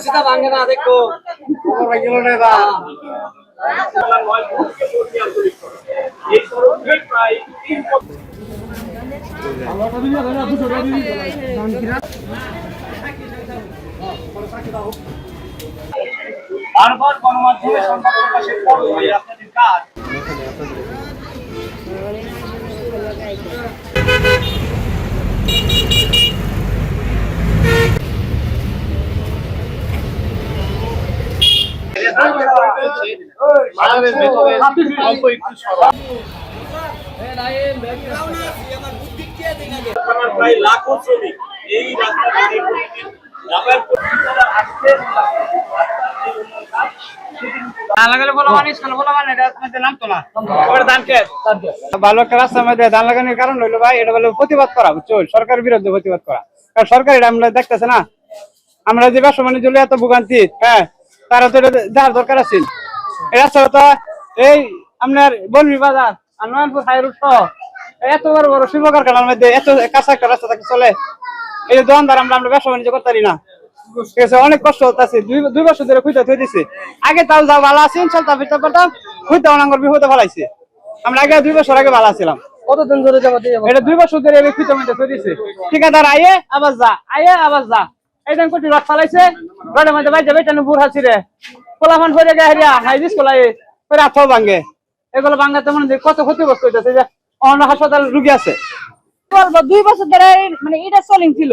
সেটা ভাঙে না দেখো বারবার গণমাধ্যমে সংবাদ প্রকাশের পরও এই রাস্তাটির কাজ প্রায় লাখো শ্রমিক এই রাস্তাটি ভালো একটা রাস্তার মধ্যে ধান লাগানোর কারণ হইলো ভাই এটা বলে প্রতিবাদ করা বুঝছো, সরকারের বিরুদ্ধে প্রতিবাদ করা। কারণ সরকার এটা আমরা দেখতেছে না, আমরা যে ব্যবসা বাণিজ্য এত ভোগান্তি, হ্যাঁ তারা তো এটা দেওয়ার দরকার আছে। এই রাস্তাটা তো এই আপনার বলবি বাজার আর নয়নপুর হাই রোড সহ এত বড় বড় শিল্প কারখানার মধ্যে এত কাঁচা একটা রাস্তা থাকে চলে, এই যে দোকানদার আমরা ব্যবসা বাণিজ্য করতে পারি না। ঠিক আছে, অনেক কষ্ট হচ্ছে, 2 বছর ধরে খুঁজতে থই দিছে। আগে তাও যা ভালো আছি চলতা ফিরতে পারতাম, খুঁজতে অনাঙ্গর বিপদে ফেলাইছে। আমরা আগে 2 বছর আগে ভালো ছিলাম, কতদিন ধরে যাবো এটা 2 বছর ধরে খুঁজতে মধ্যে থই দিছে। ঠিকাদার আয়ে আবার যা, আয়ে আবার যা, এইটা কোটি রড ফেলাইছে, রডের মধ্যে বাইরে বেটানো বুড় হাসি রে পোলামান হয়ে গে হারিয়া হাই স্কুলে রাথও ভাঙে। এগুলো ভাঙাতে মনে কত ক্ষতিগ্রস্ত হইতেছে, যে অন্য হাসপাতাল রুগী আছে। 2 বছর ধরে মানে এটা চলিং ছিল,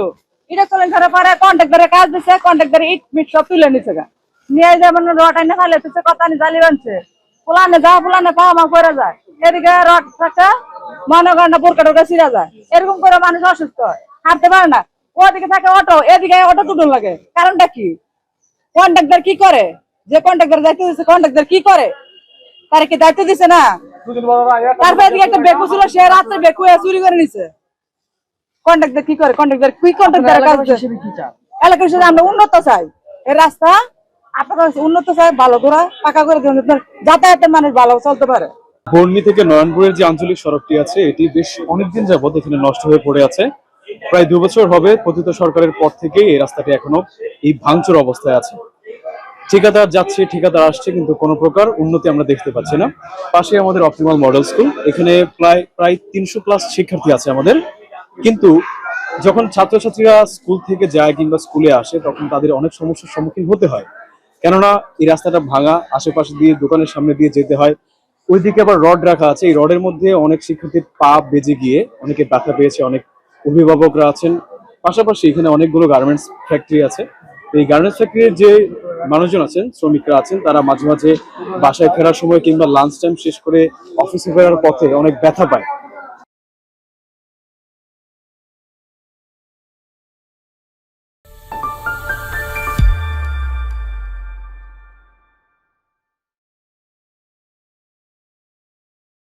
এটা চলিং ধরে পরে কন্ট্রাক্টরে কাজ দিচ্ছে, কন্ট্রাক্টরে ইট মিট সব তুলে নিচ্ছে, নিয়ে যেমন রড আইনে ফেলেছে, কথা নি জালি বানছে, ফুলানে যা ফুলানে পাওয়া মা করে যায়, এদিকে রড থাকে মনে করেন না বোরকা টোকা ছিঁড়া যায়, এরকম করে মানুষ অসুস্থ হয়, হাঁটতে পারে না। ওদিকে থাকে অটো, এদিকে অটো টুটুন লাগে, কারণটা কি? কন্ট্রাক্টর কি করে? যে কন্ট্রাক্টর দায়িত্ব দিচ্ছে, কন্ট্রাক্টর কি করে? তার কি দায়িত্ব দিচ্ছে না? তারপরে এদিকে একটা বেকু ছিল, সে রাত্রে বেকু চুরি করে নিছে। কন্ট্রাক্টর কি করে? কন্ট্রাক্টর কি কন্ট্রাক্টর কাজ এলাকার হিসেবে আমরা উন্নত চাই, এই রাস্তা আপনার উন্নত চাই, ভালো করে পাকা করে যাতায়াতের মানুষ ভালো চলতে পারে। বর্ণি থেকে নয়নপুরের যে আঞ্চলিক সড়কটি আছে এটি বেশ অনেকদিন যাবত এখানে নষ্ট হয়ে পড়ে আছে। প্রায় 2 বছর হবে পতিত সরকারের পর থেকেই এই রাস্তাটি এখনো এই ভাঙচুর অবস্থায় আছে। ঠিকাদার যাচ্ছে, ঠিকাদার আসছে, কিন্তু কোনো প্রকার উন্নতি আমরা দেখতে পাচ্ছি না। পাশে আমাদের অপটিমাল মডেল স্কুল, এখানে প্রায় 300+ শিক্ষার্থী আছে আমাদের, কিন্তু যখন ছাত্রছাত্রীরা স্কুল থেকে যায় কিংবা স্কুলে আসে তখন তাদের অনেক সমস্যার সম্মুখীন হতে হয়, কেননা এই রাস্তাটা ভাঙা, আশেপাশে দিয়ে দোকানের সামনে দিয়ে যেতে হয়। ওইদিকে আবার রড রাখা আছে, এই রডের মধ্যে অনেক শিক্ষার্থীর পা বেজে গিয়ে অনেকে ব্যথা পেয়েছে, অনেক অভিভাবকরা আছেন। পাশাপাশি এখানে অনেকগুলো গার্মেন্টস ফ্যাক্টরি আছে, এই গার্মেন্টস ফ্যাক্টরির যে মানুষজন আছেন, শ্রমিকরা আছেন, তারা মাঝে মাঝে বাসায় ফেরার সময় কিংবা লাঞ্চ টাইম শেষ করে অফিসে ফেরার পথে অনেক ব্যথা পায়।